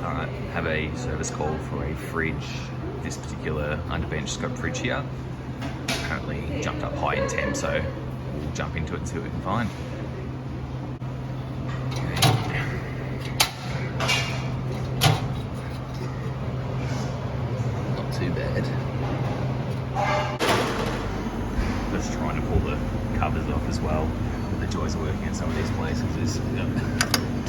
have a service call for a fridge, this particular underbench Skope fridge here. Apparently jumped up high in temp, so we'll jump into it and see what we can find. Not too bad. Just trying to pull the covers off as well. The joys of working at some of these places is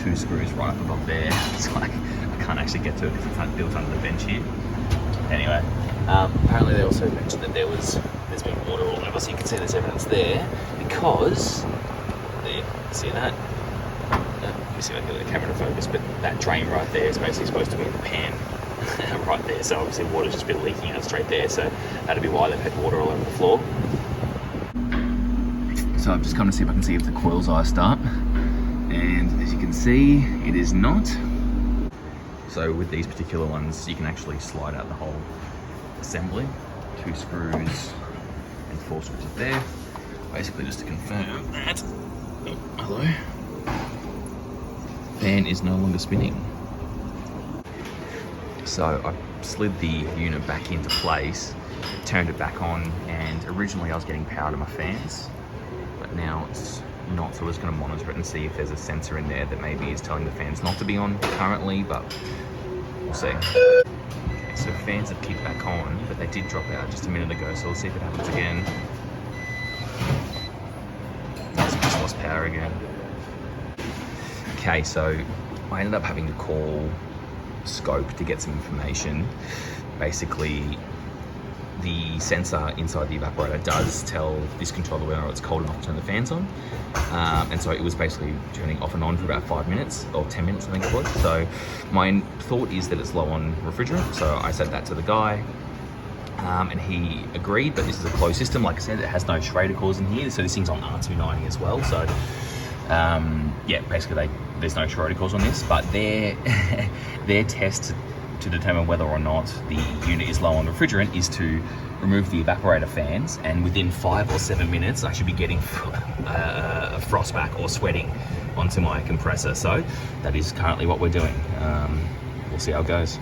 two screws right up above there. It's like I can't actually get to it because it's built under the bench here. Anyway, apparently they also mentioned that there's been water all over, so you can see there's evidence there because there, see that? Let me see if I can get the camera to focus, but that drain right there is basically supposed to be in the pan right there. So obviously water's just been leaking out straight there, so that'd be why they've had water all over the floor. So I've just come to see if I can see if the coil's iced up, and as you can see, it is not. So with these particular ones, you can actually slide out the whole assembly. 2 screws and 4 switches there. Basically just to confirm that, oh, hello, fan is no longer spinning. So I slid the unit back into place, turned it back on, and originally I was getting power to my fans, but now it's not, so we're just going to monitor it and see if there's a sensor in there that maybe is telling the fans not to be on currently, but we'll see. Okay, so fans have kicked back on, but they did drop out just a minute ago, so we'll see if it happens again. Yes, I just lost power again. Okay, so I ended up having to call Skope to get some information. Basically, the sensor inside the evaporator does tell this controller whether it's cold enough to turn the fans on. And so it was basically turning off and on for about 5 minutes, or 10 minutes I think it was. So my thought is that it's low on refrigerant, so I said that to the guy. And he agreed, but this is a closed system. Like I said, it has no Schrader cores in here, so this thing's on R290 as well. So yeah, basically there's no Schrader cores on this, but their test to determine whether or not the unit is low on refrigerant is to remove the evaporator fans, and within 5 or 7 minutes I should be getting a frost back or sweating onto my compressor. So that is currently what we're doing. We'll see how it goes.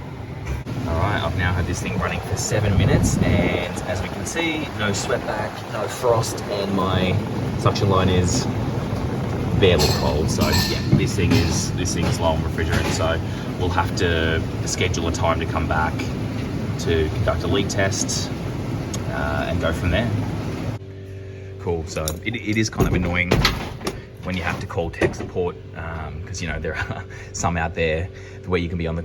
Alright, I've now had this thing running for 7 minutes, and as we can see, no sweat back, no frost, and my suction line is barely cold. So yeah, this thing is low on refrigerant, so we'll have to schedule a time to come back to conduct a leak test and go from there. Cool, so it is kind of annoying when you have to call tech support, because you know there are some out there where you can be on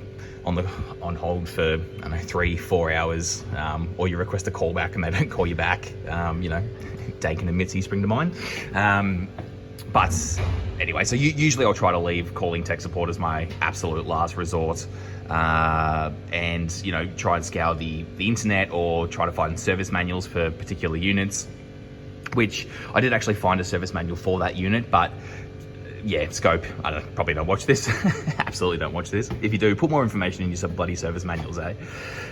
hold for, I don't know, 3-4 hours, or you request a call back and they don't call you back. You know, Dakin and Mitzi spring to mind. But anyway, so usually I'll try to leave calling tech support as my absolute last resort, and you know, try and scour the internet or try to find service manuals for particular units, which I did actually find a service manual for that unit. But yeah, Skope, probably don't watch this. Absolutely don't watch this. If you do, put more information in your bloody service manuals, eh?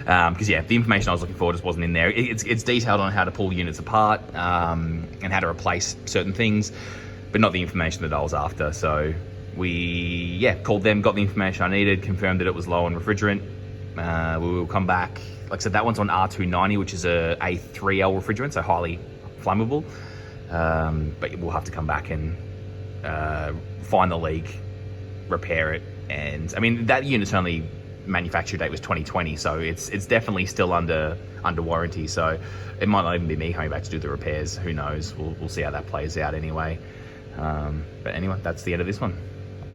Because yeah, the information I was looking for just wasn't in there. It's detailed on how to pull units apart, and how to replace certain things, but not the information that I was after. So we called them, got the information I needed, confirmed that it was low on refrigerant. We will come back. Like I said, that one's on R290, which is a 3L refrigerant, so highly flammable. But we'll have to come back and find the leak, repair it. And I mean, that unit's only manufacture date was 2020, so it's definitely still under warranty. So it might not even be me coming back to do the repairs. Who knows? We'll see how that plays out anyway. But anyway, that's the end of this one.